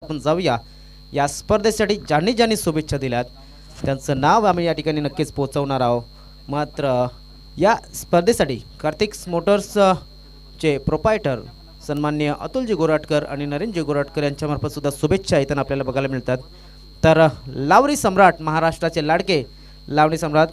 आपण जाऊया या स्पर्धेसाठी ज्यांनी ज्यांनी शुभेच्छा दिल्यात त्यांचं नाव आम्ही या ठिकाणी नक्कीच पोहोचवणार आहोत. मात्र या स्पर्धेसाठी कार्तिक मोटर्स चे प्रोपायटर सन्माननीय अतुलजी गोराटकर आणि नरेंद्रजी गोराटकर यांच्यामार्फत सुद्धा शुभेच्छा इथं आपल्याला बघायला मिळतात. तर लावणी सम्राट महाराष्ट्राचे लाडके लावणी सम्राट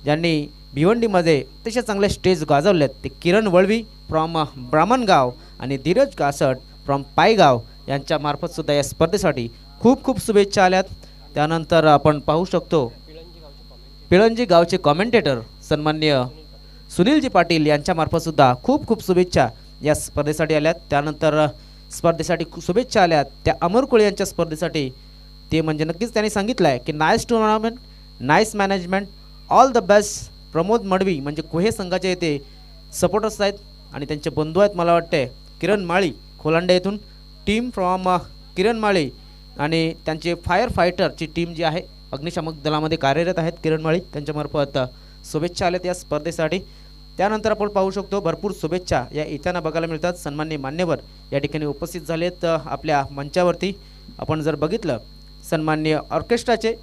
ज्यांनी भिवंडीमध्ये अतिशय चांगले स्टेज गाजवलेत ते किरण वळवी फ्रॉम ब्राह्मणगाव आणि धीरज कासट फ्रॉम पायगाव यांच्यामार्फत सुद्धा या स्पर्धेसाठी खूप खूप शुभेच्छा आल्यात. त्यानंतर आपण पाहू शकतो पिळंजी गावचे कॉमेंटेटर सन्माननीय सुनीलजी पाटील यांच्यामार्फत सुद्धा खूप खूप शुभेच्छा या स्पर्धेसाठी आल्यात. त्यानंतर स्पर्धेसाठी शुभेच्छा आल्यात त्या अमर कोळी यांच्या स्पर्धेसाठी. ते म्हणजे नक्कीच त्यांनी सांगितलं आहे की nice tournament, nice management, all the best. Pramod Madavi म्हणजे कोहे संघाचे येथे सपोर्टर्स आहेत आणि त्यांचे बंधू आहेत मला वाटते किरण माळी खोलांडे येथून टीम फ्रॉम किरण माळी आणि त्यांचे फायर फायटरची टीम जी आहे अग्निशामक दलामध्ये कार्यरत आहेत किरण माळी त्यांच्यामार्फत शुभेच्छा आल्यात या स्पर्धेसाठी. त्यानंतर आपण पाहू शकतो भरपूर शुभेच्छा या येताना बघायला मिळतात. सन्माननीय मान्यवर या ठिकाणी उपस्थित झालेत आपल्या मंचावरती. आपण जर बघितलं सन्माननीय ऑर्केस्ट्राचे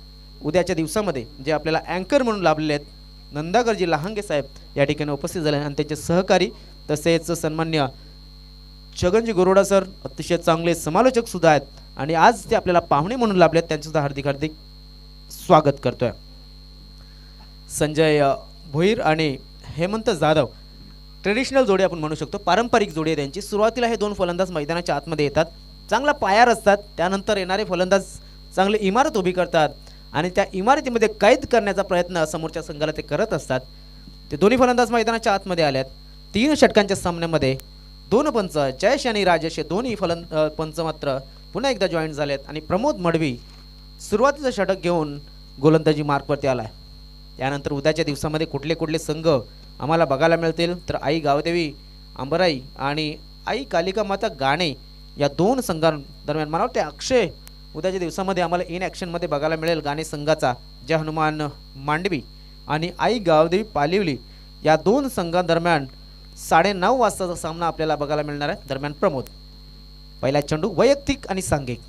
उद्याच्या दिवसामध्ये जे आपल्याला अँकर म्हणून लाभलेले आहेत नंदागरजी लहांगे साहेब या ठिकाणी उपस्थित झाले आणि त्यांचे सहकारी तसेच सन्मान्य छगनजी गोरोडा सर अतिशय चांगले समालोचक सुद्धा आहेत आणि आज ते आपल्याला पाहुणे म्हणून लाभले आहेत. त्यांचं सुद्धा हार्दिक हार्दिक स्वागत करतोय. संजय भोईर आणि हेमंत जाधव ट्रेडिशनल जोडी आपण म्हणू शकतो, पारंपरिक जोडी आहे त्यांची. सुरुवातीला हे दोन फलंदाज मैदानाच्या आतमध्ये येतात, चांगला पायार असतात. त्यानंतर येणारे फलंदाज चांगली इमारत उभी करतात आणि त्या इमारतीमध्ये कैद करण्याचा प्रयत्न समोरच्या संघाला ते करत असतात. ते दोन्ही फलंदाज मैदानाच्या आतमध्ये आल्यात. 3 षटकांच्या सामन्यामध्ये 2 पंच जयेश आणि राजेश हे दोन्ही पंच मात्र पुन्हा एकदा जॉईन झालेत आणि प्रमोद मडवी सुरुवातीचं षटक घेऊन गोलंदाजी मार्कवरती आला आहे. त्यानंतर उद्याच्या दिवसामध्ये कुठले कुठले संघ आम्हाला बघायला मिळतील तर आई गावदेवी अंबराई आणि आई कालिका माता गाणे या 2 संघांदरम्यान मला वाटते अक्षय उद्याच्या दिवसामध्ये आम्हाला इन ॲक्शनमध्ये बघायला मिळेल. गाणे संघाचा जय हनुमान मांडवी आणि आई गावदेवी पालिवली या 2 संघांदरम्यान 9:30 वाजताचा सामना आपल्याला बघायला मिळणार आहे. दरम्यान प्रमोद पहिला चेंडू वैयक्तिक आणि सांघिक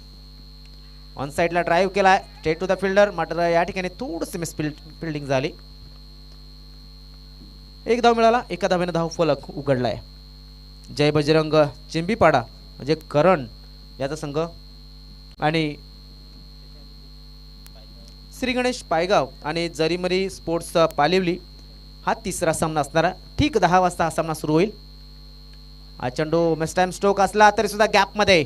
ऑन साईडला ड्राईव्ह केला आहे स्ट्रेट टू द फिल्डर. मात्र या ठिकाणी थोडंसं मिस फिल्डिंग झाली. 1 धाव मिळाला. 1 धावेने धाव फलक उघडला आहे. जय बजरंग चिंबीपाडा म्हणजे करण याचा संघ आणि श्री गणेश पायगाव आणि जरीमरी स्पोर्ट्स पालिवली हा तिसरा सामना असणार आहे. ठीक 10 वाजता हा सामना सुरू होईल. हा चेंडू मिस टाइम स्ट्रोक असला तरी सुद्धा गॅपमध्ये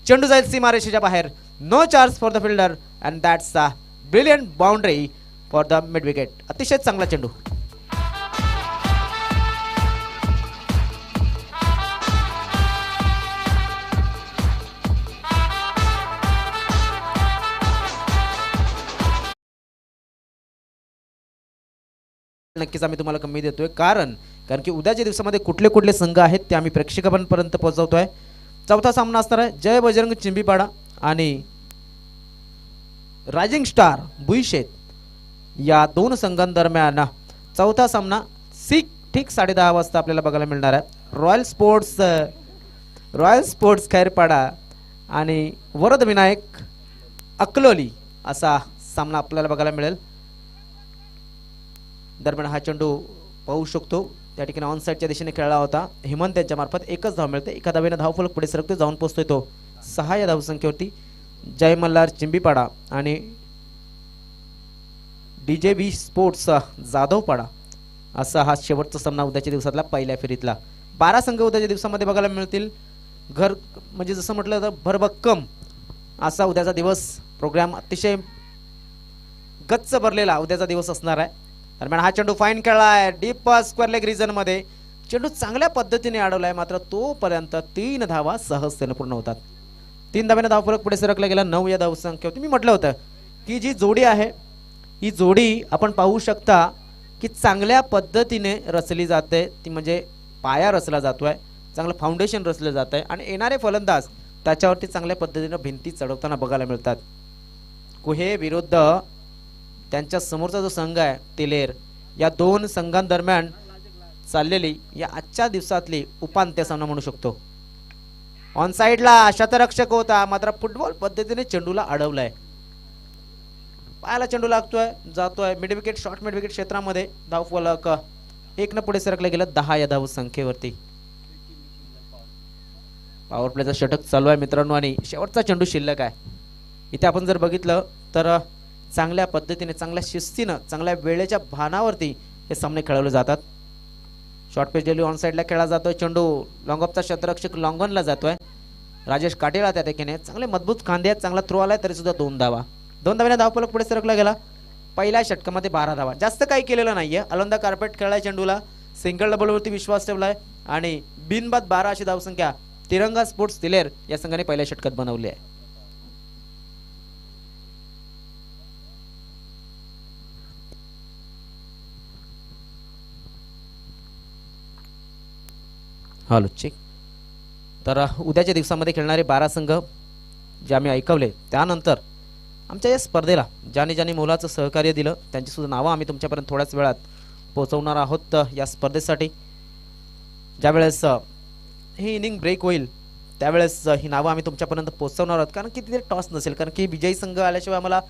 चेंडू जाईल सीमारेषेच्या बाहेर. No charge for the fielder and that's a brilliant boundary for the mid wicket. अतिशय चांगला चेंडू. नक्कीच आम्ही तुम्हाला कमी देतोय कारण की उद्याच्या दिवसामध्ये कुठले कुठले संघ आहेत ते आम्ही प्रेक्षकांपर्यंत पोहोचवतोय. चौथा सामना असणार आहे जय बजरंग चिंबीपाडा आणि रायझिंग स्टार बुईशेत या 2 संघांदरम्यान चौथा सामना ठीक 10:30 वाजता आपल्याला बघायला मिळणार आहे. रॉयल स्पोर्ट्स खैरपाडा आणि वरद विनायक अकलोली असा सामना आपल्याला बघायला मिळेल. दरम्यान हा चेंडू पाहू शकतो त्या ठिकाणी ऑन साईडच्या दिशेने खेळला होता. हेमंत यांच्या मार्फत 1च धाव मिळते. 1 धावेने धावफलक पुढे सरकतो, जाऊन पोहोचतोय तो 6 या धावसंख्येवरती. जय मल्हार चिंबीपाडा आणि DJB स्पोर्ट्स जाधवपाडा असा हा शेवटचा सामना उद्याच्या दिवसातला पहिल्या फेरीतला. 12 संघ उद्याच्या दिवसामध्ये बघायला मिळतील. घर म्हणजे जसं म्हटलं तर भरभक्कम असा उद्याचा दिवस. प्रोग्राम अतिशय गच्च भरलेला उद्याचा दिवस असणार आहे. दरम्यान हा चेंडू फाईन खेळला आहे डीप स्क्वेअर लेग रिजनमध्ये. चेंडू चांगल्या पद्धतीने अडवला आहे मात्र तोपर्यंत 3 धावा सहजतेने पूर्ण होतात. 3 धाव्याने धावफलक पुढे सरकला गेला. 9 या धावसंख्या होती. मी म्हटलं होतं की जी जोडी आहे ही जोडी आपण पाहू शकता की चांगल्या पद्धतीने रचली जाते. ती म्हणजे पाया रचला जातोय, चांगलं फाउंडेशन रचलं जात आहे आणि येणारे फलंदाज त्याच्यावरती चांगल्या पद्धतीने भिंती चढवताना बघायला मिळतात. कुहे विरुद्ध त्यांच्या समोरचा जो संघ आहे तेलेर या 2 संघांदरम्यान चाललेली या आजच्या दिवसातली उपांत्य सामना म्हणू शकतो. ऑन साइडला शतरक्षक होता, मात्र फुटबॉल पद्धतीने चेंडूला अडवलाय. पायाला चेंडू लागतोय, जातोय mid wicket, short mid wicket क्षेत्रामध्ये. धावफलक 1 न पुढे सरकले गेलं 10 या धाव संख्येवरती. पॉवर प्लेचा षटक चालू आहे मित्रांनो आणि शेवटचा चेंडू शिल्लक आहे. इथे आपण जर बघितलं तर चांगल्या पद्धतीने, चांगल्या शिस्तीनं, चांगल्या वेळेच्या भानावरती हे सामने खेळवले जातात. शॉर्ट पिच डेली ऑन साइडला खेळला जातोय. चेंडू लॉंग ऑफचा क्षेत्ररक्षक लॉंगॉनला जातोय. राजेश काटेला त्या ठिकाणी चांगले मजबूत खांदे आहेत, चांगला थ्रो आलाय तरी सुद्धा 2 धावा. 2 धाव्याने धावफलक पुढे सरकला गेला. पहिल्या षटकामध्ये 12 धावा, जास्त काही केलेलं नाहीये. अलंदा कार्पेट खेळलाय चेंडूला, सिंगल डबलवरती विश्वास ठेवलाय आणि बिनबाद 12 अशी धावसंख्या तिरंगा स्पोर्ट्स तिलेर या संघाने पहिल्या षटकात बनवली आहे. Hello check. तर उद्याच्या दिवसामध्ये खेळणारे 12 संघ जे आम्ही ऐकवले, त्यानंतर आमच्या या स्पर्धेला ज्याने ज्याने मोलाचं सहकार्य दिलं त्यांची सुद्धा नावं आम्ही तुमच्यापर्यंत थोड्याच वेळात पोहोचवणार आहोत. या स्पर्धेसाठी ज्यावेळेस ही इनिंग ब्रेक होईल त्यावेळेस ही नावं आम्ही तुमच्यापर्यंत पोहोचवणार आहोत, कारण की तिथे टॉस नसेल, कारण की विजयी संघ आल्याशिवाय आम्हाला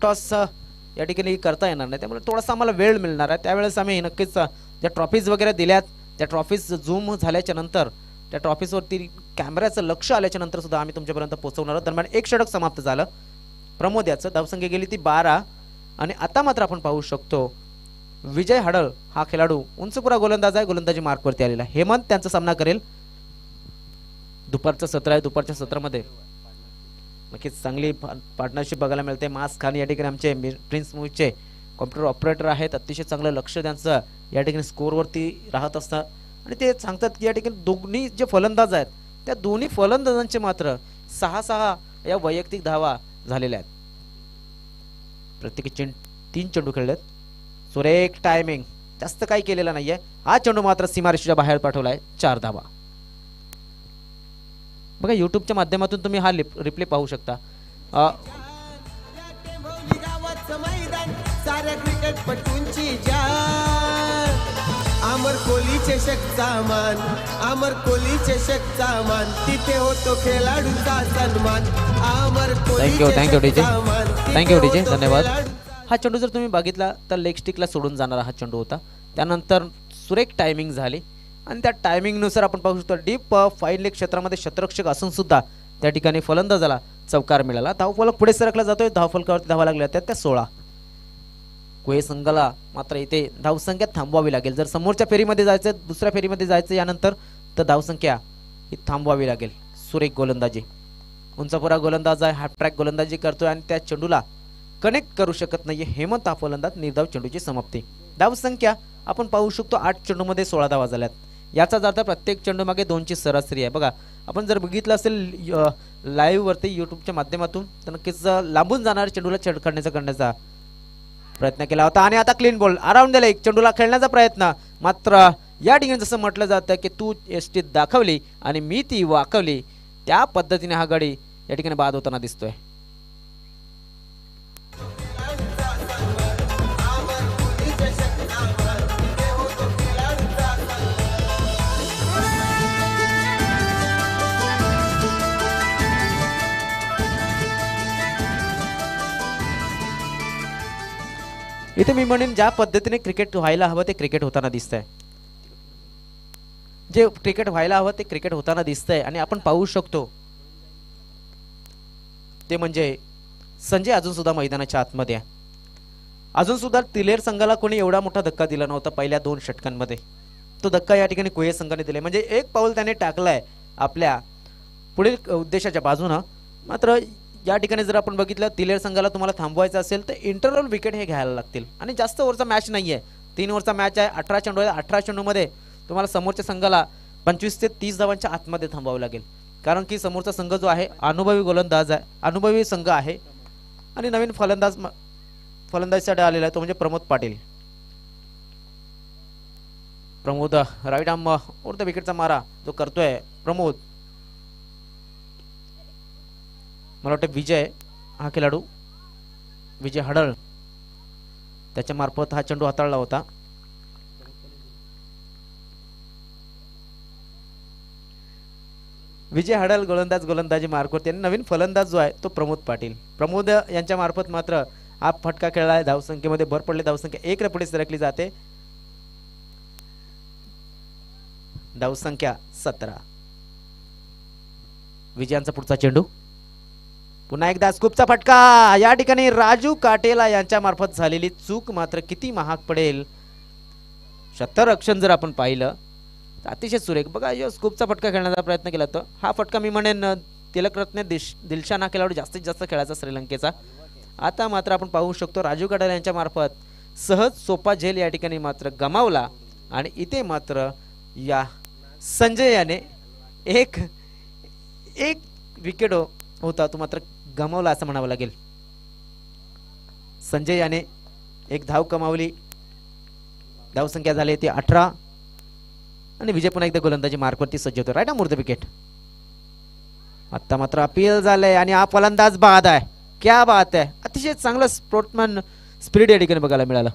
टॉस या ठिकाणी करता येणार नाही. त्यामुळे थोडासा आम्हाला वेळ मिळणार आहे. त्यावेळेस आम्ही नक्कीच ज्या ट्रॉफीज वगैरे दिल्यात त्या ट्रॉफीज झूम झाल्याच्या नंतर, त्या ट्रॉफीजवरती कॅमेऱ्याचं लक्ष आल्याच्या नंतर सुद्धा आम्ही तुमच्यापर्यंत पोहोचवणार आहोत. दरम्यान 1 षटक समाप्त झालं प्रमोद याचं. धावसंख्या गेली ती 12 आणि आता मात्र आपण पाहू शकतो विजय हडळ हा खेळाडू उंचपुरा गोलंदाज आहे, गोलंदाजी मार्कवरती आलेला. हेमंत त्यांचा सामना करेल. दुपारचं सत्र आहे, दुपारच्या सत्रामध्ये नक्कीच चांगली पार्टनरशिप बघायला मिळते. मास खान या ठिकाणी आमचे प्रिन्स मूवीचे कॉम्प्युटर ऑपरेटर आहेत, अतिशय चांगलं लक्ष त्यांचं या ठिकाणी स्कोअरवरती राहत असतं आणि ते सांगतात की या ठिकाणी दोन्ही जे फलंदाज आहेत त्या दोन्ही फलंदाजांचे मात्र 6-6 या वैयक्तिक धावा झालेल्या आहेत. प्रत्येकी 3 चेंडू खेळलेत. सुरेख टायमिंग, जास्त काही केलेलं नाहीये. हा चेंडू मात्र सीमारेषेच्या बाहेर पाठवलाय, 4 धावा. बघा यूट्यूबच्या माध्यमातून तुम्ही हा रिप्ले पाहू शकता. अमर कोहली चषकचा मान, अमर कोहली चषकचा मान, तिथे होतो खेळाडूचा सन्मान. अमर कोहली थँक्यू डीजे धन्यवाद. हा चेंडू जर तुम्ही बघितला तर लेग स्टिकला सोडून जाणारा हा चेंडू होता. त्यानंतर सुरेख टायमिंग झाली आणि त्या टायमिंगनुसार आपण पाहू शकतो डीप फाईन लेग क्षेत्रामध्ये शतरक्षक असून सुद्धा त्या ठिकाणी फलंदाजाला चौकार मिळाला. धावफलक पुढे सरकला जातोय. धावफलकावरती धावा लागल्या त्या 16. कोहे संघाला मात्र इथे धावसंख्या थांबवावी लागेल. जर समोरच्या फेरीमध्ये जायचं, दुसऱ्या फेरीमध्ये जायचं यानंतर, तर धावसंख्या ही थांबवावी लागेल. सुरेख गोलंदाजी, उंचपुरा गोलंदाज आहे, हाफ ट्रॅक गोलंदाजी करतोय आणि त्या चेंडूला कनेक्ट करू शकत नाहीये हेमंत हा फलंदाज. निर्धाव चेंडूची समाप्ती. धावसंख्या आपण पाहू शकतो 8 चेंडूमध्ये 16 धावा झाल्यात. याचाच अर्थ प्रत्येक चेंडू मागे 2ची सरासरी आहे. बघा आपण जर बघितलं असेल लाईव्ह वरती यूट्यूबच्या माध्यमातून तर नक्कीच लांबून जाणाऱ्या चेंडूला छेड करण्याचा प्रयत्न केला होता आणि आता clean ball around the leg चेंडूला खेळण्याचा प्रयत्न. मात्र या ठिकाणी जसं म्हटलं जातं की तू एसटीत दाखवली आणि मी ती वाकवली, त्या पद्धतीने हा गडी या ठिकाणी बाद होताना दिसतोय. इथे मी म्हणेन ज्या पद्धतीने क्रिकेट व्हायला हवं ते क्रिकेट होताना दिसतंय. जे क्रिकेट व्हायला हवं ते क्रिकेट होताना दिसतंय आणि आपण पाहू शकतो ते म्हणजे संजय अजून सुद्धा मैदानाच्या आतमध्ये आहे. अजून सुद्धा तिलेर संघाला कोणी एवढा मोठा धक्का दिला नव्हता पहिल्या 2 षटकांमध्ये. तो धक्का या ठिकाणी कोहे संघाने दिले, म्हणजे एक पाऊल त्याने टाकलाय आपल्या पुढील उद्देशाच्या बाजूनं. मात्र या ठिकाणी जर आपण बघितलं तिलेर संघाला तुम्हाला थांबवायचं असेल तर इंटरव्हल विकेट हे घ्यायला लागतील आणि जास्त ओव्हरचा मॅच नाहीये. 3 ओव्हरचा मॅच आहे. 18 चेंडू आहे. 18 चेंडूमध्ये तुम्हाला समोरच्या संघाला 25 ते 30 धावांच्या आतमध्ये थांबावं लागेल, कारण की समोरचा संघ जो आहे अनुभवी गोलंदाज आहे, अनुभवी संघ आहे आणि नवीन फलंदाजीसाठी आलेला आहे तो म्हणजे Pramod Patil. Pramod right arm over the विकेटचा मारा जो करतोय प्रमोद. मला वाटतं विजय हा खेळाडू विजय हडळ त्याच्या मार्फत हा चेंडू हाताळला होता. विजय हडल गोलंदाजी मार्कवरती आणि नवीन फलंदाज जो आहे तो प्रमोद पाटील. प्रमोद यांच्या मार्फत मात्र हा फटका खेळला आहे. धावसंख्येमध्ये भर पडली. धावसंख्या 1 पुढे सरकली जाते. धावसंख्या 17. विजयांचा पुढचा चेंडू पुन्हा एकदा स्कूपचा फटका. या ठिकाणी राजू काटेला यांच्या मार्फत झालेली चूक मात्र किती महाग पडेल. शतरक्षण जर आपण पाहिलं तर अतिशय सुरेख. बघा यो स्कूपचा फटका खेळण्याचा प्रयत्न केला तर हा फटका मी म्हणेन तिलकरत्ने दिलशाना खेळाडू जास्तीत जास्त खेळायचा श्रीलंकेचा. आता मात्र आपण पाहू शकतो राजू काटेला यांच्या मार्फत सहज सोपा झेल या ठिकाणी मात्र गमावला. आणि इथे मात्र या संजय याने एक विकेट होता तो मात्र गमावला असं म्हणावं लागेल. संजय याने एक धाव कमावली. धावसंख्या झाली ती 18 आणि विजय पुन्हा एकदा गोलंदाजी मार्कवरती सज्ज होतो. राईट मुर्द विकेट. आता मात्र अपील झालंय आणि हा फलंदाज बाद आहे. क्या बात आहे. अतिशय चांगलं स्पोर्ट्समॅन स्पिरिट या ठिकाणी बघायला मिळालं.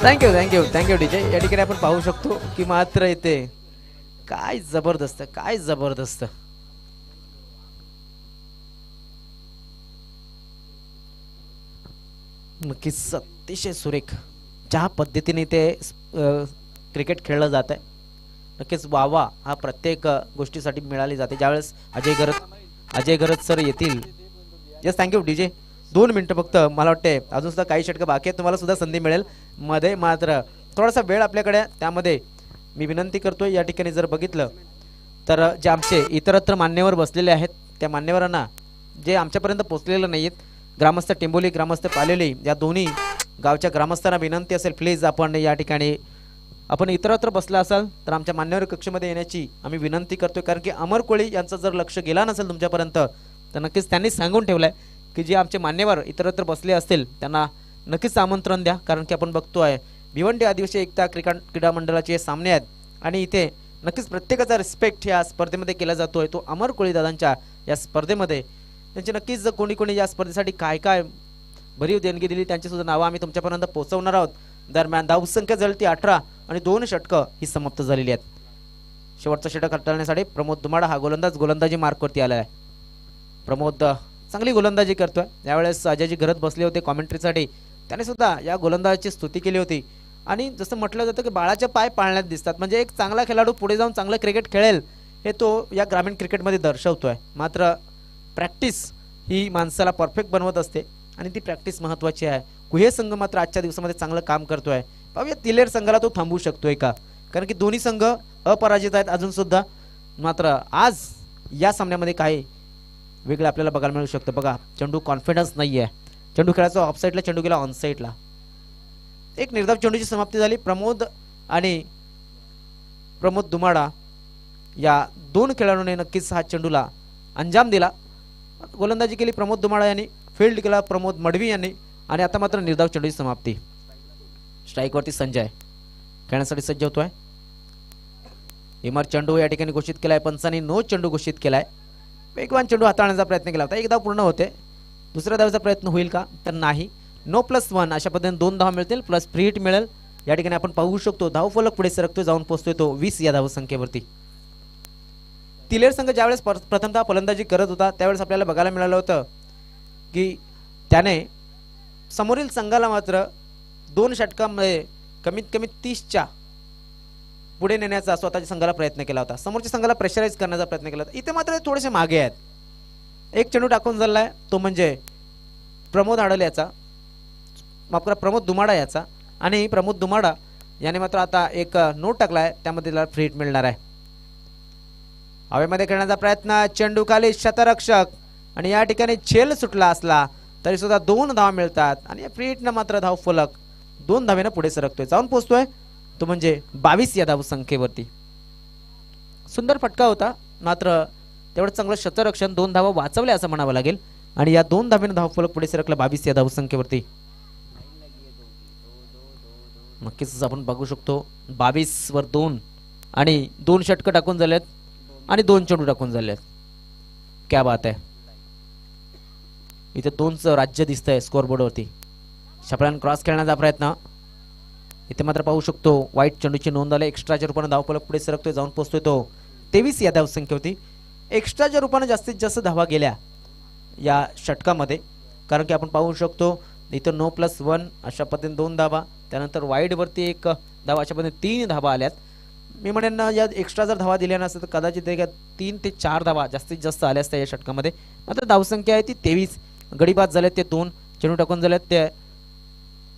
Thank you DJ. या ठिकाणी आपण पाहू शकतो की मात्र इथे काय जबरदस्त नक्कीच अतिशय सुरेख ज्या पद्धतीने ते क्रिकेट खेळलं जात आहे. नक्कीच वावा हा प्रत्येक गोष्टीसाठी मिळाली जाते. ज्यावेळेस अजय गरज सर येतील. Yes thank you DJ. 2 मिनिटं फक्त. मला वाटते अजून सुद्धा काही षटकं बाकी आहेत. तुम्हाला सुद्धा संधी मिळेल. मध्ये मात्र थोडासा वेळ आपल्याकडे. त्यामध्ये मी विनंती करतोय या ठिकाणी जर बघितलं तर जे आमचे इतरत्र मान्यवर बसलेले आहेत त्या मान्यवरांना जे आमच्यापर्यंत पोहोचलेलं नाही आहेत, ग्रामस्थ टेंबोली ग्रामस्थ पालेली या दोन्ही गावच्या ग्रामस्थांना विनंती असेल प्लीज आपण या ठिकाणी आपण इतरत्र बसला असाल तर आमच्या मान्यवर कक्षेमध्ये येण्याची आम्ही विनंती करतोय. कारण की अमर कोळी यांचं जर लक्ष गेला नसेल तुमच्यापर्यंत तर नक्कीच त्यांनी सांगून ठेवलं आहे की जे आमचे मान्यवर इतरत्र बसले असतील त्यांना नक्कीच आमंत्रण द्या. कारण की आपण बघतोय भिवंडी आदिवासी एकता क्रीडा मंडळाचे सामने आहेत आणि इथे नक्कीच प्रत्येकाचा रिस्पेक्ट या स्पर्धेमध्ये केला जातोय. तो अमर कोळी दादांच्या या स्पर्धेमध्ये त्यांचे नक्कीच कोणी या स्पर्धेसाठी काय काय भरीव देणगी दिली त्यांची सुद्धा नावं आम्ही तुमच्यापर्यंत पोहोचवणार आहोत. दरम्यान धावसंख्या जळती 18 आणि 2 षटकं ही समाप्त झालेली आहेत. शेवटचं षटक हाताळण्यासाठी प्रमोद दुमाडा हा गोलंदाजी मार्कवरती आला आहे. प्रमोद चांगली गोलंदाजी करतोय. यावेळेस अजयजी घरात बसले होते कॉमेंट्रीसाठी. त्याने सुद्धा या गोलंदाजाची स्तुती केली होती आणि जसं म्हटलं जातं की बाळाचे पाय पाळण्यात दिसतात. म्हणजे एक चांगला खेळाडू पुढे जाऊन चांगलं क्रिकेट खेळेल हे तो या ग्रामीण क्रिकेटमध्ये दर्शवतोय. मात्र प्रॅक्टिस ही माणसाला परफेक्ट बनवत असते आणि ती प्रॅक्टिस महत्त्वाची आहे. कुहे संघ मात्र आजच्या दिवसामध्ये चांगलं काम करतोय. पाहूया तिलेर संघाला तो थांबवू शकतोय का. कारण की दोन्ही संघ अपराजित आहेत अजूनसुद्धा. मात्र आज या सामन्यामध्ये काही वेगळं आपल्याला बघायला मिळू शकतं. बघा चेंडू कॉन्फिडन्स नाही आहे. चेंडू खेळायचा ऑफसाईडला चेंडू गेला ऑनसाईडला. एक निर्धाव चेंडूची समाप्ती झाली. प्रमोद दुमाडा या 2 खेळाडूंनी नक्कीच हा चेंडूला अंजाम दिला. गोलंदाजी केली प्रमोद दुमाडा यांनी. फील्ड केला प्रमोद मडवी यांनी. आणि आता मात्र निर्धाव चेंडूची समाप्ती. स्ट्राईकवरती संजय खेळण्यासाठी सज्ज होतोय. इमर चेंडू या ठिकाणी घोषित केलाय. पंचांनी नो चेंडू घोषित केलाय. वेगवान चेंडू हाताळण्याचा प्रयत्न केला होता. 1 धाव पूर्ण होते. दुसऱ्या धावेचा प्रयत्न होईल का तर नाही. नो +1 अशा पद्धतीने 2 धाव मिळतील प्लस फ्री हिट मिळेल. या ठिकाणी आपण पाहू शकतो धाव फलक पुढे सरकतोय जाऊन पोहोचतोय तो 20 या धावसंख्येवरती. तिलेर संघ ज्यावेळेस प्रथमतः फलंदाजी करत होता त्यावेळेस आपल्याला बघायला मिळालं होतं की त्याने समोरील संघाला मात्र 2 षटकांमध्ये कमीत कमी 30च्या पुढे नेण्याचा स्वतःच्या संघाला प्रयत्न केला होता. समोरच्या संघाला प्रेशराईज करण्याचा प्रयत्न केला होता. इथे मात्र थोडेसे मागे आहेत. एक चेंडू टाकून झालाय तो म्हणजे प्रमोद आडल याचा, माफ करा प्रमोद दुमाडा याचा. आणि प्रमोद दुमाडा याने मात्र आता एक नोट टाकलाय त्यामध्ये त्याला फ्री हिट मिळणार आहे. हवेमध्ये खेळण्याचा प्रयत्न चेंडू खाली शतरक्षक आणि या ठिकाणी झेल सुटला असला तरी सुद्धा 2 धावा मिळतात आणि फ्री हिटनं मात्र धाव फलक 2 धावेनं पुढे सरकतोय जाऊन पोहोचतोय तो म्हणजे 22 या धावसंख्येवरती. सुंदर फटका होता मात्र तेवढं चांगलं शतरक्षण 2 धावा वाचवले असं म्हणावं लागेल आणि या 2 धावेनं धावफलक पुढे सरकला 22 या धावसंख्येवरती. नक्कीच आपण बघू शकतो 22 वर 2 आणि 2 षटकं टाकून झालेत आणि 2 चेंडू टाकून झालेत. क्या बात आहे. इथे 2चं राज्य दिसतंय स्कोअरबोर्डवरती. छपड्यान क्रॉस खेळण्याचा प्रयत्न. इथे मात्र पाहू शकतो वाईट चेंडूची नोंद झाली. एक्स्ट्राच्या रूपाने धावफलक पुढे सरकतोय, जाऊन पोहोचतोय तो 23 या धावसंख्या होती. एक्स्ट्राच्या रूपाने जास्तीत जास्त धावा गेल्या या षटकामध्ये, कारण की आपण पाहू शकतो इथं 9+1 अशा पद्धतीने 2 धावा, त्यानंतर वाईडवरती 1 धावा, अशा पद्धतीने 3 धावा आल्यात. मी म्हणेन ना या एक्स्ट्रा जर धावा दिल्या नसत्या तर कदाचित 3 ते 4 धावा जास्तीत जास्त आल्या असत्या या षटकामध्ये. मात्र धावसंख्या आहे ती 23. गडीबाद झालेत ते 2, चेंडू टाकून झालेत ते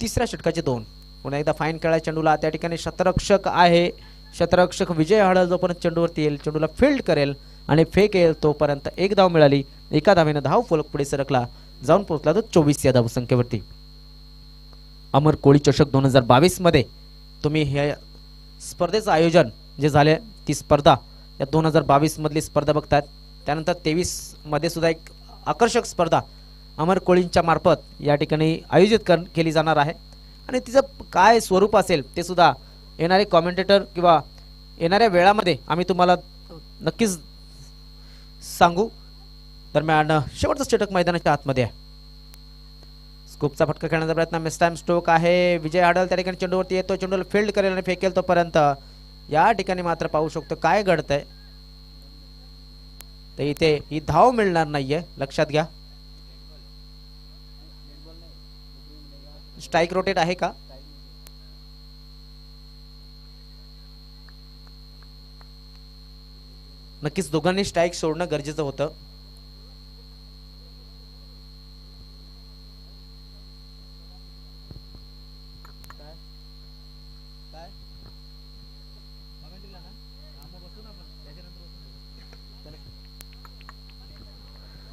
तिसऱ्या षटकाचे 2. पुन्हा एकदा फाईन खेळाय चेंडूला. त्या ठिकाणी शतरक्षक आहे, शतरक्षक विजय हडल जोपर्यंत चेंडूवरती येईल, चेंडूला फील्ड करेल आणि फेक येईल तोपर्यंत 1 धाव मिळाली. एका धावेनं धाव फलक पुढे सरकला, जाऊन पोहोचला तो 24 या धावसंख्येवरती. अमर कोळी चषक 2022 मध्ये तुम्ही हे स्पर्धेचं आयोजन जे झाले, ती स्पर्धा या 2022 मधली स्पर्धा बघतात. त्यानंतर 23 मध्ये सुद्धा एक आकर्षक स्पर्धा अमर कोळींच्या मार्फत या ठिकाणी आयोजित केली जाणार आहे आणि तिचं काय स्वरूप असेल ते सुद्धा येणारे कॉमेंटेटर किंवा येणाऱ्या वेळामध्ये आम्ही तुम्हाला नक्कीच सांगू. दरम्यान शेवटचं षटक मैदानाच्या आतमध्ये आहे. स्कूपचा फटका खेळण्याचा प्रयत्न, मिस टाइम स्ट्रोक आहे. विजय हडल त्या ठिकाणी चेंडूवरती येतो, चेंडूला फील्ड करेल आणि फेकेल तोपर्यंत या ठिकाणी मात्र पाहू शकतो काय घडतंय. तर इथे ही धाव मिळणार नाहीये, लक्षात घ्या. स्ट्राइक रोटेट आहे का? नक्कीच दोघांनी स्ट्राइक सोडणं गरजेचं होतं.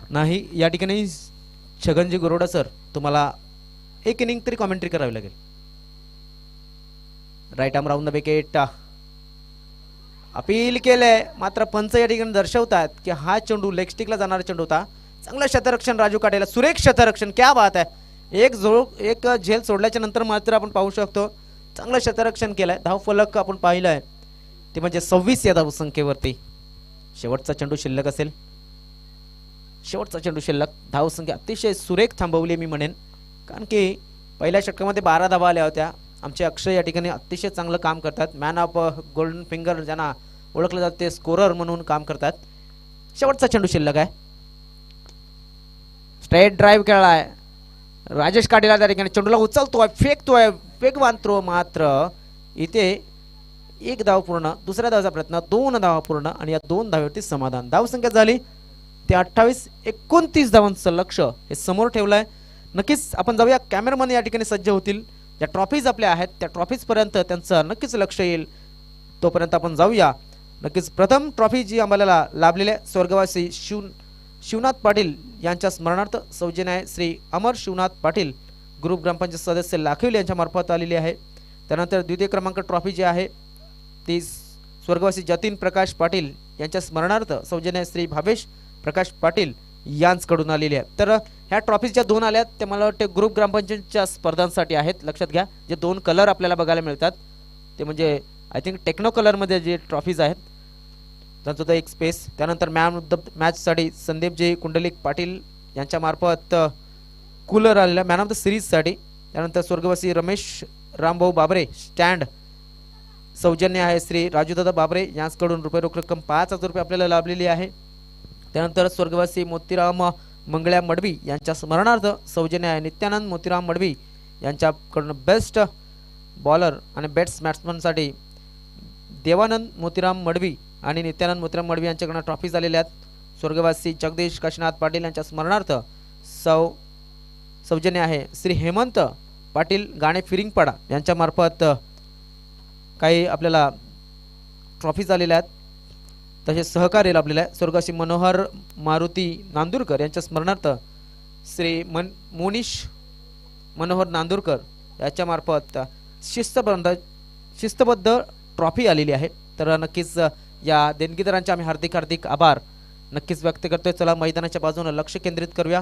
नाही, या ठिकाणी छगनजी गरोडा सर तुम्हाला एक इनिंग तरी कॉमेंट्री करावी लागेल. Right arm round the wicket appeal केलंय, मात्र पंच या ठिकाणी दर्शवतात की हा चेंडू लेग स्टिकला जाणारा चेंडू होता. चांगलं शतरक्षण राजू काटेला, सुरेख शतरक्षण, क्या बात आहे. एक झेल सोडल्याच्या नंतर मात्र आपण पाहू शकतो चांगलं शतरक्षण केलंय. धावफलक आपण पाहिलंय ते म्हणजे 26 या धावसंख्येवरती. शेवटचा चेंडू शिल्लक असेल, शेवटचा चेंडू शिल्लक. धावसंख्या अतिशय सुरेख थांबवली मी म्हणेन, कारण की पहिल्या षटकामध्ये 12 धावा आल्या होत्या. आमचे अक्षय या ठिकाणी अतिशय चांगलं काम करतात. मॅन ऑफ गोल्डन फिंगर ज्यांना ओळखलं जातं ते स्कोरर म्हणून काम करतात. शेवटचा चेंडू शिल्लक आहे. स्ट्रेट ड्राईव्ह खेळलाय राजेश काटेला, त्या ठिकाणी चेंडूला उचलतोय, फेकतोय, वेगवान थ्रो. मात्र इथे 1 धाव पूर्ण, दुसऱ्या धावाचा प्रयत्न, 2 धावा पूर्ण आणि या 2 धावेवरती समाधान. धावसंख्या झाली ते 28. 29 धावांचं लक्ष हे समोर ठेवलंय. नक्कीच आपण जाऊया, कॅमेरामन या ठिकाणी सज्ज होतील. ज्या ट्रॉफीज आपल्या आहेत त्या ट्रॉफीज पर्यंत त्यांचं नक्कीच लक्ष येईल, तोपर्यंत आपण जाऊया. नक्कीच प्रथम ट्रॉफी जी आम्हाला लाभलेल्या स्वर्गवासी शिवनाथ पाटील यांच्या स्मरणार्थ सौजन्य आहे श्री अमर शिवनाथ पाटील ग्रुप ग्रामपंचायत सदस्य लाखिवली यांच्या मार्फत आलेली आहे. त्यानंतर द्वितीय क्रमांक ट्रॉफी जी आहे ती स्वर्गवासी जतीन प्रकाश पाटील यांच्या स्मरणार्थ सौजन्य श्री भावेश प्रकाश पाटील यांच्याकडून आलेली आहे. तर ह्या ट्रॉफीज ज्या 2 आल्यात ते मला वाटते ग्रुप ग्रामपंचायतच्या स्पर्धांसाठी आहेत. लक्षात घ्या, जे 2 कलर आपल्याला बघायला मिळतात ते म्हणजे आय थिंक टेक्नो कलरमध्ये जे ट्रॉफीज आहेत त्यांचं एक स्पेस. त्यानंतर man of the मॅचसाठी Sandeepji Kundalik Patil यांच्या मार्फत कूलर आलेला मॅन ऑफ द सिरीजसाठी. त्यानंतर स्वर्गवासी रमेश रामभाऊ बाबरे स्टँड सौजन्य आहे श्री राजूदादा बाबरे यांच्याकडून रुपये रोख रक्कम 5,000 रुपये आपल्याला लाभलेली आहे. त्यानंतर स्वर्गवासी मोतीराम मंगळ्या मडवी यांच्या स्मरणार्थ सौजन्य आहे नित्यानंद मोतीराम मडवी यांच्याकडून बेस्ट बॉलर आणि बेस्ट बॅट्समनसाठी देवानंद मोतीराम मडवी आणि नित्यानंद मोतीराम मडवी यांच्याकडून ट्रॉफीज आलेल्या आहेत. स्वर्गवासी जगदीश काशीनाथ पाटील यांच्या स्मरणार्थ सौजन्य आहे श्री हेमंत पाटील गाणे फिरिंगपाडा यांच्या मार्फत काही आपल्याला ट्रॉफीज आलेल्या आहेत. तसेच सहकार्य लाभलेलं आहे. स्वर्गवासी मनोहर मारुती नांदुरकर यांच्या स्मरणार्थ श्री मोनिश मनोहर नांदुरकर याच्या मार्फत शिस्तबद्ध ट्रॉफी आलेली आहे. तर नक्कीच या देणगीदारांचे आम्ही हार्दिक आभार नक्कीच व्यक्त करतोय. चला मैदानाच्या बाजूने लक्ष केंद्रित करूया.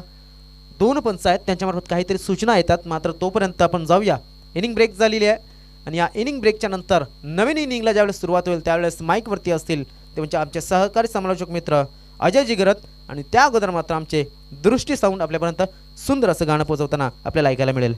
2 पंच आहेत त्यांच्यामार्फत काहीतरी सूचना येतात, मात्र तोपर्यंत आपण जाऊया. इनिंग ब्रेक झालेली आहे. आणि या इनिंग ब्रेकच्या नंतर नवीन इनिंगला ज्यावेळेस सुरुवात होईल त्यावेळेस माईकवरती असतील ते म्हणजे आमचे सहकारी समालोचक मित्र अजय जिगरत आणि त्या अगोदर मात्र आमचे दृष्टी साऊंड आपल्यापर्यंत सुंदर असं गाणं पोहोचवताना आपल्याला ऐकायला मिळेल.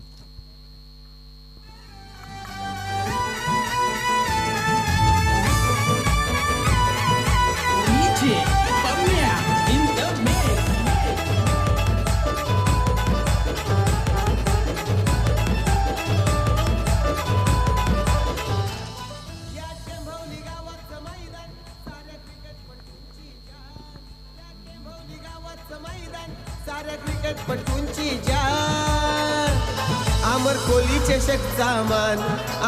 क्रिकेटपटूंची जान अमर कोहली चषकचा मान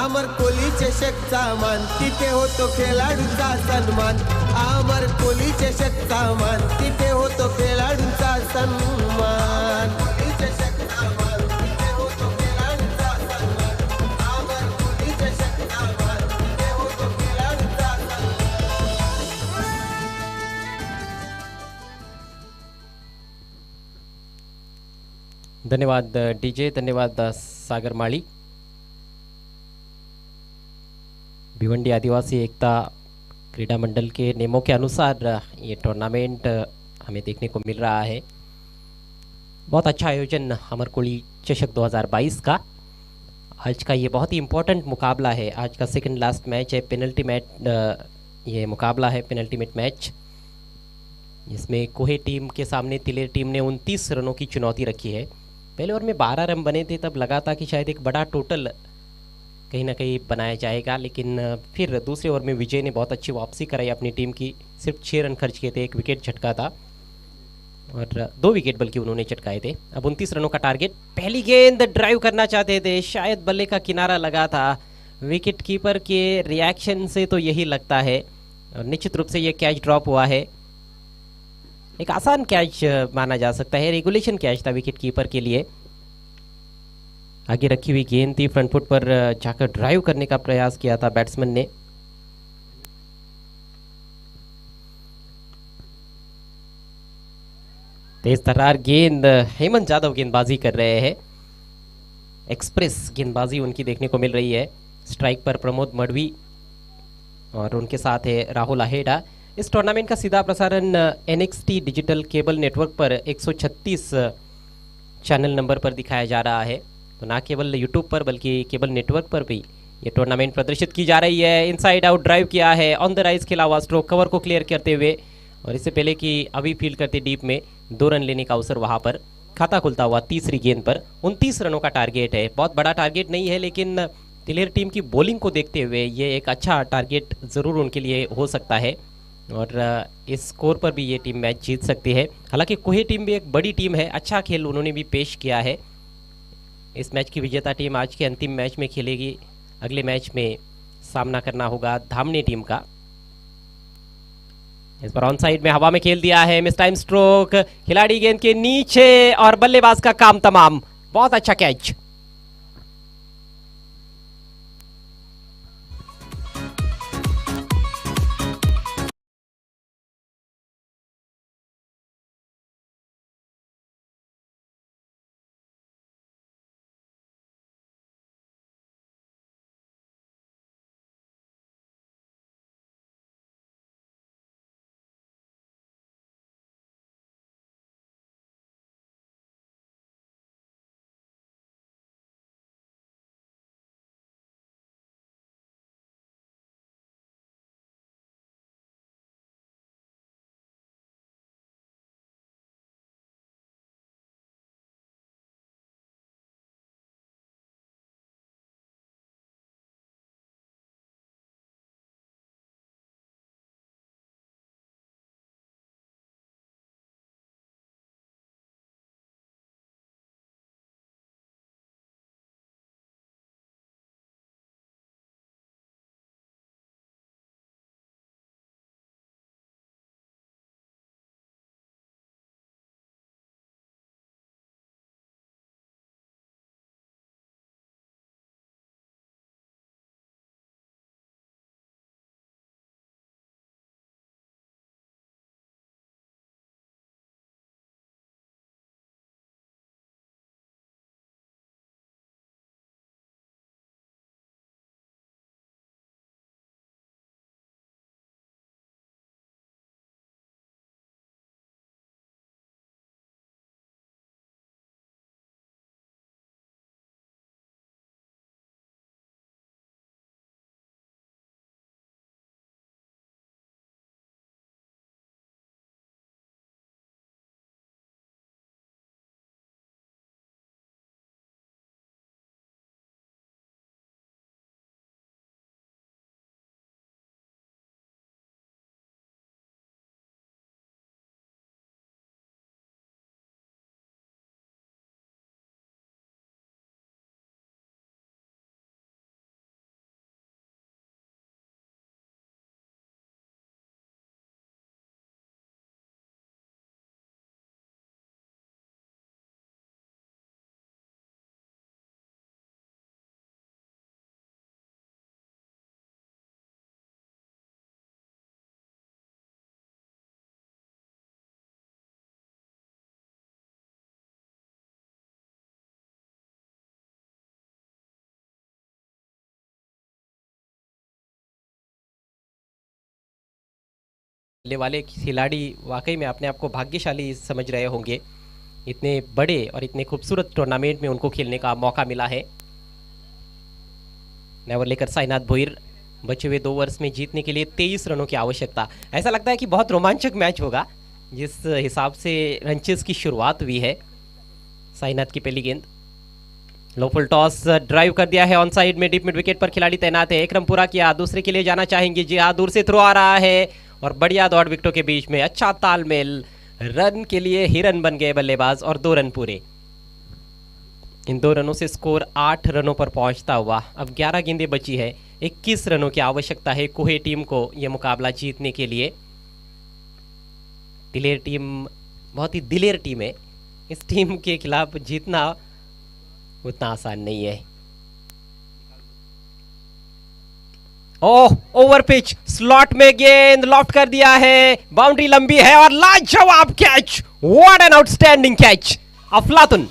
अमर कोहली चषकचा मान तिथे होतो खेळाडूंचा सन्मान अमर कोहली चषकचा मान तिथे होतो खेळाडूंचा सन्मान धन्यवाद डीजे, धन्यवाद सागर माली. भिवंडी आदिवासी एकता क्रीडा मंडल के नियमों के अनुसार ये टूर्नामेंट हमें देखने को मिल रहा है. बहुत अच्छा आयोजन अमर कोहली चषक 2022 का. आज का ये बहुत ही इम्पोर्टेंट मुकाबला है. आज का सेकंड लास्ट मैच है, पेनल्टी मैच. ये मुकाबला है पेनल्टी मैच. इसमें कोहे टीम के सामने तिलेर टीम ने 29 रनों की चुनौती रखी है. पहले ओवर में 12 रन बने थे, तब लगा था कि शायद एक बड़ा टोटल कहीं ना कहीं बनाया जाएगा, लेकिन फिर दूसरे ओवर में विजय ने बहुत अच्छी वापसी कराई अपनी टीम की. सिर्फ 6 रन खर्च किए थे, 1 विकेट झटका था और 2 विकेट बल्कि उन्होंने चटकाए थे. अब 29 रनों का टारगेट. पहली गेंद ड्राइव करना चाहते थे, शायद बल्ले का किनारा लगा था. विकेट कीपर के रिएक्शन से तो यही लगता है. निश्चित रूप से ये कैच ड्रॉप हुआ है. एक आसान कैच माना जा सकता है, रेगुलेशन कैच था विकेट कीपर के लिए. आगे रखी हुई गेंद थी, फ्रंट फुट पर जाकर ड्राइव करने का प्रयास किया था बैट्समैन ने. तेज तर्रार गेंद, हेमंत यादव गेंदबाजी कर रहे हैं. एक्सप्रेस गेंदबाजी उनकी देखने को मिल रही है. स्ट्राइक पर प्रमोद मडवी और उनके साथ है राहुल अहेडा. इस टूर्नामेंट का सीधा प्रसारण NXT डिजिटल केबल नेटवर्क पर 136 चैनल नंबर पर दिखाया जा रहा है. तो ना केवल यूट्यूब पर बल्कि केबल नेटवर्क पर भी ये टूर्नामेंट प्रदर्शित की जा रही है. इनसाइड आउट ड्राइव किया है, ऑन द राइज खेला हुआ स्ट्रोक, कवर को क्लियर करते हुए. और इससे पहले कि अभी फील्ड करते डीप में 2 रन लेने का अवसर वहाँ पर खाता खुलता हुआ तीसरी गेंद पर. 29 रनों का टारगेट है. बहुत बड़ा टारगेट नहीं है, लेकिन तिलेर टीम की बॉलिंग को देखते हुए ये एक अच्छा टारगेट ज़रूर उनके लिए हो सकता है और इस स्कोर पर भी ये टीम मैच जीत सकती है. हालांकि कोहे टीम भी एक बड़ी टीम है, अच्छा खेल उन्होंने भी पेश किया है. इस मैच की विजेता टीम आज के अंतिम मैच में खेलेगी. अगले मैच में सामना करना होगा धामनी टीम का. इस पर ऑन साइड में हवा में खेल दिया है, मिस टाइम स्ट्रोक, खिलाड़ी गेंद के नीचे और बल्लेबाज का काम तमाम. बहुत अच्छा कैच. खेलने वाले खिलाड़ी वाकई में अपने आप को भाग्यशाली समझ रहे होंगे, इतने बड़े और इतने खूबसूरत टूर्नामेंट में उनको खेलने का मौका मिला है। नेवर लेकर साईनाथ भोईर, बचे हुए 2 ओवर्स में जीतने के लिए 23 रनों की आवश्यकता। ऐसा लगता है कि बहुत रोमांचक मैच होगा जिस हिसाब से रंचेस की शुरुआत हुई है। साईनाथ की पहली गेंद, लो फुल टॉस ड्राइव कर दिया है ऑन साइड में, डीप मिड विकेट पर खिलाड़ी तैनात है। 1 रन पूरा किया, दूसरे के लिए जाना चाहेंगे। जी हाँ, दूर से थ्रो आ रहा है और बढ़िया दौड़ विकेटों के बीच में, अच्छा तालमेल, रन के लिए ही रन बन गए बल्लेबाज और 2 रन पूरे। इन 2 रनों से स्कोर 8 रनों पर पहुंचता हुआ अब 11 गेंदें बची है। 21 रनों की आवश्यकता है कोहे टीम को यह मुकाबला जीतने के लिए। दिलेर टीम बहुत ही दिलेर टीम है, इस टीम के खिलाफ जीतना उतना आसान नहीं है। ओह, ओवर पिच, स्लॉट में गेंद लॉफ्ट कर दिया है, बाउंड्री लंबी है और लाजवाब catch, what an outstanding catch, अफलातुन।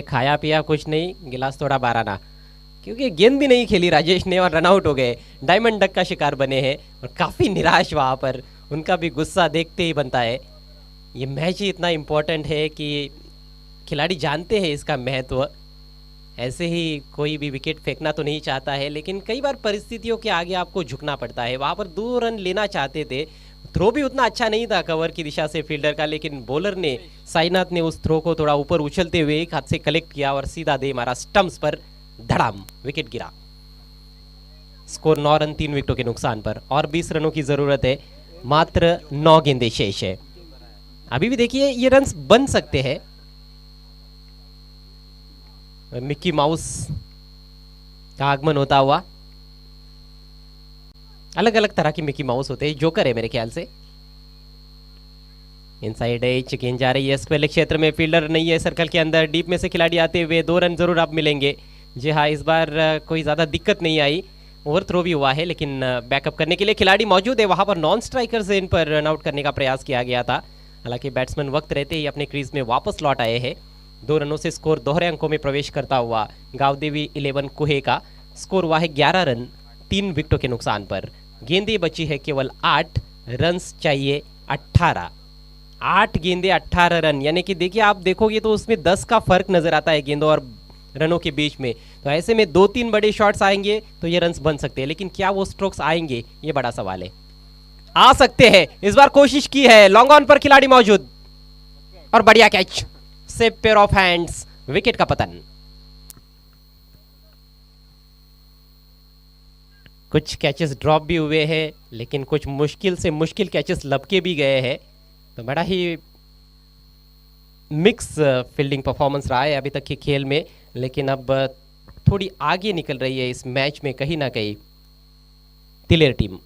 खाया पिया कुछ नहीं, गिलास थोड़ा बाराना, क्योंकि गेंद भी नहीं खेली राजेश ने और रनआउट हो गए। डायमंड डक का शिकार बने हैं और काफ़ी निराश वहाँ पर, उनका भी गुस्सा देखते ही बनता है। ये मैच ही इतना इम्पोर्टेंट है कि खिलाड़ी जानते हैं इसका महत्व। ऐसे ही कोई भी विकेट फेंकना तो नहीं चाहता है, लेकिन कई बार परिस्थितियों के आगे आपको झुकना पड़ता है। वहाँ पर 2 रन लेना चाहते थे, थ्रो भी उतना अच्छा नहीं था कवर की दिशा से फील्डर का, लेकिन बॉलर ने, साईनाथ ने उस थ्रो को थोड़ा ऊपर उछलते हुए एक हाथ से कलेक्ट किया और सीधा दे मारा स्टंप्स पर, धड़ाम, विकेट गिरा। स्कोर 9 रन 3 विकेटों के नुकसान पर और 20 रनों की जरूरत है, मात्र 9 गेंदें शेष है। अभी भी देखिए ये रन्स बन सकते हैं। मिक्की माउस का आगमन होता हुआ, अलग अलग तरह की मिकी माउस होते हैं, जोकर है मेरे ख्याल से। इनसाइड एज, गेंद जा रही है स्क्वेयर क्षेत्र में, फील्डर नहीं है सर्कल के अंदर, डीप में से खिलाड़ी आते हुए 2 रन जरूर आप मिलेंगे। जी हाँ, इस बार कोई ज़्यादा दिक्कत नहीं आई, ओवर थ्रो भी हुआ है, लेकिन बैकअप करने के लिए खिलाड़ी मौजूद है। वहाँ पर नॉन स्ट्राइकर से इन पर रन आउट करने का प्रयास किया गया था, हालांकि बैट्समैन वक्त रहते ही अपने क्रीज में वापस लौट आए हैं। 2 रनों से स्कोर दोहरे अंकों में प्रवेश करता हुआ गावदेवी 11 कुहे का स्कोर हुआ है 11 रन 3 विकेटों के नुकसान पर। गेंदें बची है केवल 8, रन्स चाहिए 18। 8 गेंदें 18 रन, यानी कि देखिए आप देखोगे तो उसमें 10 का फर्क नजर आता है गेंदों और रनों के बीच में। तो ऐसे में 2-3 बड़े शॉट्स आएंगे तो ये रन्स बन सकते हैं, लेकिन क्या वो स्ट्रोक्स आएंगे, ये बड़ा सवाल है। आ सकते हैं, इस बार कोशिश की है, लॉन्ग ऑन पर खिलाड़ी मौजूद और बढ़िया catch, safe pair of hands, wicket का पतन। कुछ कैचेस ड्रॉप भी हुए हैं, लेकिन कुछ मुश्किल से मुश्किल कैचेस लपके भी गए हैं, तो बड़ा ही मिक्स फील्डिंग परफॉर्मेंस रहा है अभी तक के खेल में, लेकिन अब थोड़ी आगे निकल रही है इस मैच में कहीं ना कहीं तिलेर टीम।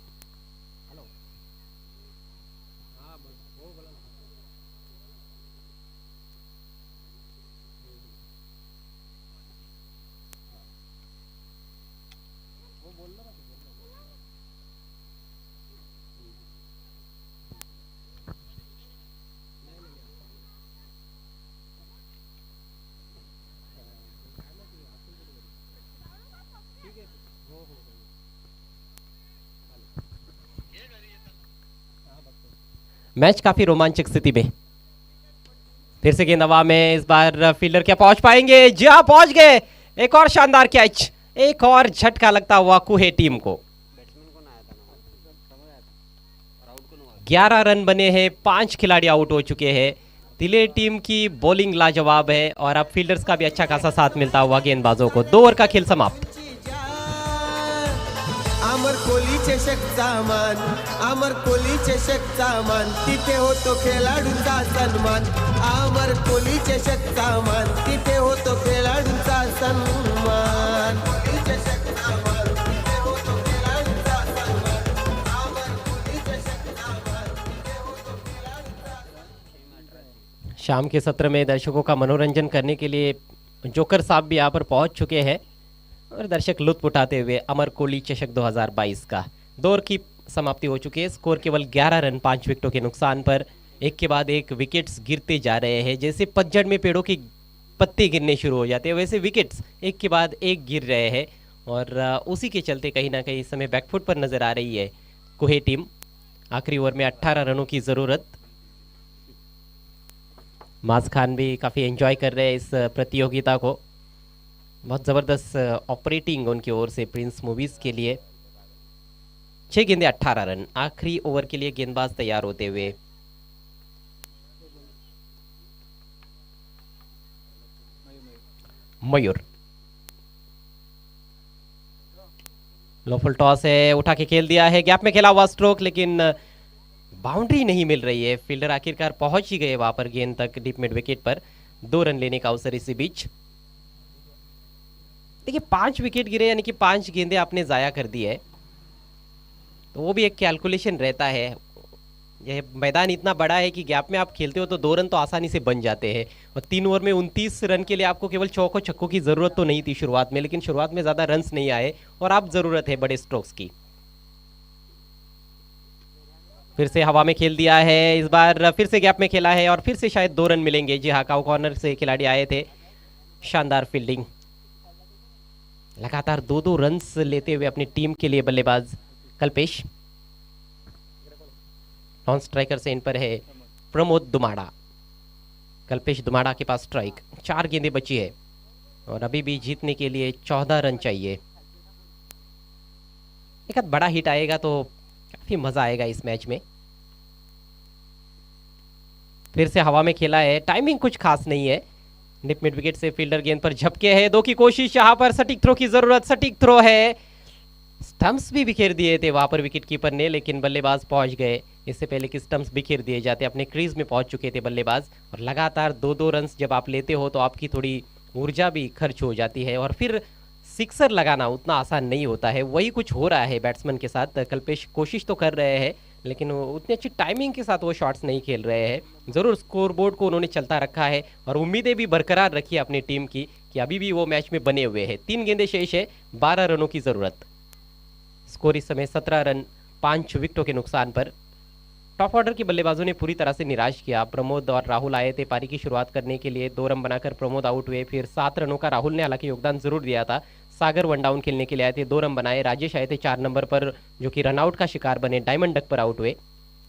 मैच काफी रोमांचक स्थिति में, फिर से गेंद हवा में, इस बार फील्डर क्या पहुंच पाएंगे, जी हाँ पहुंच गए, एक और शानदार कैच, एक और झटका लगता हुआ कुहे टीम को। 11 रन बने हैं, 5 खिलाड़ी आउट हो चुके हैं, तिलेर टीम की बॉलिंग लाजवाब है और अब फील्डर्स का भी अच्छा खासा साथ मिलता हुआ गेंदबाजों को। 2 ओवर का खेल समाप्त। अमर कोहली चषकचा मान, अमर कोहली चषकचा मान, तिथे होतो खेळाडूंचा सन्मान, अमर कोहली चषकचा मान, तिथे होतो खेळाडूंचा सन्मान, चषकचा मान, तिथे होतो खेळाडूंचा सन्मान, अमर कोहली चषकचा मान, तिथे होतो खेळाडूंचा सन्मान। शाम के सत्र में दर्शकों का मनोरंजन करने के लिए जोकर साहब भी यहाँ पर पहुंच चुके हैं और दर्शक लुत्फ उठाते हुए अमर कोहली चषक 2022 का 2 ओवर की समाप्ति हो चुकी है। स्कोर केवल 11 रन 5 विकेटों के नुकसान पर एक के बाद एक विकेट्स गिरते जा रहे हैं। जैसे पतझड़ में पेड़ों के पत्ते गिरने शुरू हो जाते हैं, वैसे विकेट्स एक के बाद एक गिर रहे हैं और उसी के चलते कहीं ना कहीं इस समय बैकफुट पर नजर आ रही है कुहे टीम। आखिरी ओवर में 18 रनों की ज़रूरत। माज खान भी काफ़ी एंजॉय कर रहे हैं इस प्रतियोगिता को, बहुत ज़बरदस्त ऑपरेटिंग उनकी ओर से प्रिंस मूवीज़ के लिए। 6 गेंदे 18 रन। आखिरी ओवर के लिए गेंदबाज तैयार होते हुए मयूर। लो फुल टॉस है, उठा के खेल दिया है, गैप में खेला हुआ स्ट्रोक, लेकिन बाउंड्री नहीं मिल रही है। फील्डर आखिरकार पहुंच ही गए वहां पर गेंद तक डीप मिड विकेट पर। 2 रन लेने का अवसर इसी बीच। देखिए 5 विकेट गिरे यानी कि 5 गेंदें आपने जाया कर दी है, तो वो भी एक कैलकुलेशन रहता है। यह मैदान इतना बड़ा है कि गैप में आप खेलते हो तो 2 रन तो आसानी से बन जाते हैं और 3 ओवर में 29 रन के लिए आपको केवल चौकों छक्कों की ज़रूरत तो नहीं थी शुरुआत में, लेकिन शुरुआत में ज़्यादा रन्स नहीं आए और अब ज़रूरत है बड़े स्ट्रोक्स की। फिर से हवा में खेल दिया है, इस बार फिर से गैप में खेला है और फिर से शायद 2 रन मिलेंगे। जी हाँ, काउ कॉर्नर से खिलाड़ी आए थे। शानदार फील्डिंग, लगातार 2-2 रन्स लेते हुए अपनी टीम के लिए बल्लेबाज कल्पेश। नॉन स्ट्राइकर से इन पर है प्रमोद दुमाड़ा। कल्पेश दुमाड़ा के पास स्ट्राइक। 4 गेंदें बची है और अभी भी जीतने के लिए 14 रन चाहिए। एक आध बड़ा हिट आएगा तो काफी मजा आएगा इस मैच में। फिर से हवा में खेला है, टाइमिंग कुछ खास नहीं है। निप मिड विकेट से फील्डर गेंद पर झपके है। 2 की कोशिश, यहाँ पर सटीक थ्रो की जरूरत। सटीक थ्रो है, स्टंप्स भी बिखेर दिए थे वहां पर विकेट कीपर ने, लेकिन बल्लेबाज पहुंच गए। इससे पहले कि स्टंप्स बिखेर दिए जाते अपने क्रीज में पहुंच चुके थे बल्लेबाज। और लगातार 2-2 रन जब आप लेते हो तो आपकी थोड़ी ऊर्जा भी खर्च हो जाती है और फिर सिक्सर लगाना उतना आसान नहीं होता है। वही कुछ हो रहा है बैट्समैन के साथ। कल्पेश कोशिश तो कर रहे हैं लेकिन उतनी अच्छी टाइमिंग के साथ वो शॉट्स नहीं खेल रहे हैं। ज़रूर स्कोरबोर्ड को उन्होंने चलता रखा है और उम्मीदें भी बरकरार रखी है अपनी टीम की कि अभी भी वो मैच में बने हुए हैं। 3 गेंदें शेष है, 12 रनों की ज़रूरत। स्कोर इस समय 17 रन 5 विकेटों के नुकसान पर। टॉप ऑर्डर के बल्लेबाजों ने पूरी तरह से निराश किया। प्रमोद और राहुल आए थे पारी की शुरुआत करने के लिए। 2 रन बनाकर प्रमोद आउट हुए। फिर 7 रनों का राहुल ने हालांकि योगदान जरूर दिया था। सागर वन डाउन खेलने के लिए आए थे, 2 रन बनाए। राजेश आए थे 4 नंबर पर, जो कि रनआउट का शिकार बने, डायमंड डक पर आउट हुए।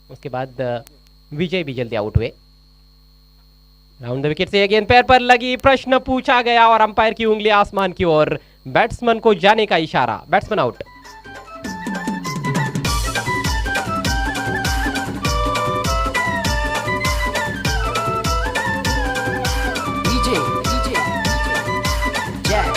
उसके बाद विजय भी जल्दी आउट हुए। राउंड द विकेट से गेंद पैर पर लगी, प्रश्न पूछा गया और अंपायर की उंगली आसमान की ओर। बैट्समैन को जाने का इशारा, बैट्समैन आउट। डीजे डीजे जय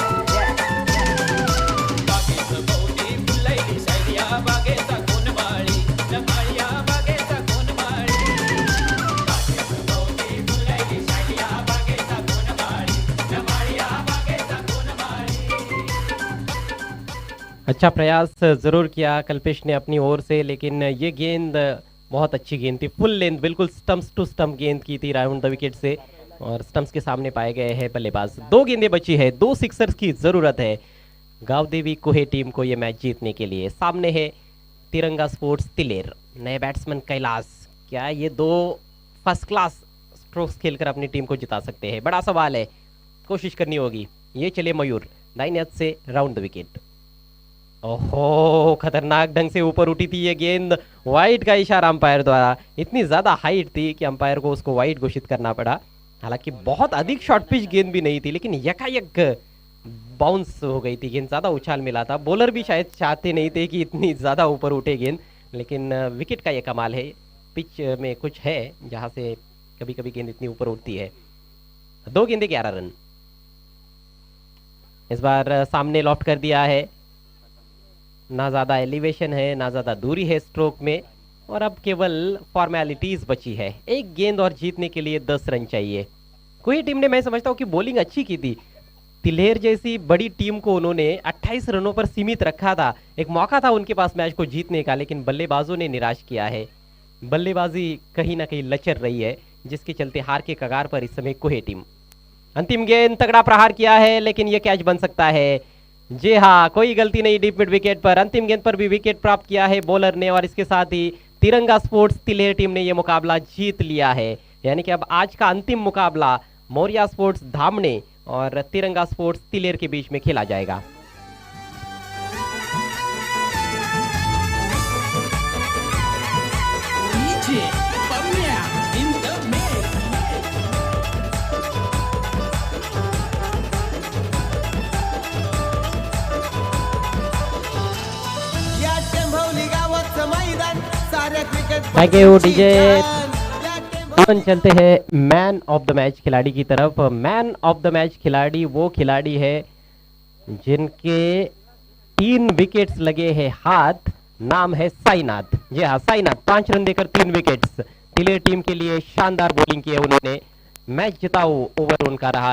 अच्छा प्रयास जरूर किया कल्पेश ने अपनी ओर से, लेकिन ये गेंद बहुत अच्छी गेंद थी, फुल लेंथ बिल्कुल स्टंप्स टू स्टंप गेंद की थी राउंड द विकेट से, और स्टंप्स के सामने पाए गए हैं बल्लेबाज। 2 गेंदें बची है, 2 सिक्सर्स की जरूरत है गांव देवी कोहे टीम को ये मैच जीतने के लिए। सामने है तिरंगा स्पोर्ट्स तिलेर, नए बैट्समैन कैलाश, क्या ये 2 फर्स्ट क्लास स्ट्रोक्स खेलकर अपनी टीम को जिता सकते हैं? बड़ा सवाल है, कोशिश करनी होगी। ये चले मयूर, 9 एज से राउंड द विकेट। ओहो, खतरनाक ढंग से ऊपर उठी थी ये गेंद, वाइड का इशारा अंपायर द्वारा, इतनी ज्यादा हाइट थी कि अंपायर को उसको वाइड घोषित करना पड़ा। हालांकि बहुत अधिक शॉर्ट पिच गेंद भी नहीं थी, लेकिन यकायक बाउंस हो गई थी गेंद, ज्यादा उछाल मिला था। बॉलर भी शायद चाहते नहीं थे कि इतनी ज्यादा ऊपर उठे गेंद, लेकिन विकेट का ये कमाल है, पिच में कुछ है जहां से कभी कभी गेंद इतनी ऊपर उठती है। 2 गेंदे 11 रन। इस बार सामने लॉफ्ट कर दिया है, ना ज़्यादा एलिवेशन है ना ज़्यादा दूरी है स्ट्रोक में, और अब केवल फॉर्मेलिटीज़ बची है। 1 गेंद और जीतने के लिए 10 रन चाहिए। कोई टीम ने, मैं समझता हूँ कि बॉलिंग अच्छी की थी, तिलेर जैसी बड़ी टीम को उन्होंने 28 रनों पर सीमित रखा था, एक मौका था उनके पास मैच को जीतने का, लेकिन बल्लेबाजों ने निराश किया है। बल्लेबाजी कहीं ना कहीं लचर रही है, जिसके चलते हार के कगार पर इस समय कोहे टीम। अंतिम गेंद, तगड़ा प्रहार किया है, लेकिन यह कैच बन सकता है। जी हाँ, कोई गलती नहीं डीप मिड विकेट पर, अंतिम गेंद पर भी विकेट प्राप्त किया है बॉलर ने, और इसके साथ ही तिरंगा स्पोर्ट्स तिलेर टीम ने यह मुकाबला जीत लिया है। यानी कि अब आज का अंतिम मुकाबला मौर्या स्पोर्ट्स धामणे और तिरंगा स्पोर्ट्स तिलेर के बीच में खेला जाएगा। या टेंभवली गावाचं मैदान साऱ्या क्रिकेट थैंक यू डीजे। अपन चलते हैं मैन ऑफ द मैच खिलाड़ी की तरफ। मैन ऑफ द मैच खिलाड़ी वो खिलाड़ी है जिनके 3 विकेट्स लगे हैं हाथ, नाम है साईनाथ। जी हाँ, साईनाथ 5 रन देकर 3 विकेट्स, तिलेर टीम के लिए शानदार बॉलिंग की है उन्होंने। मैच जिताऊ ओवर उनका रहा।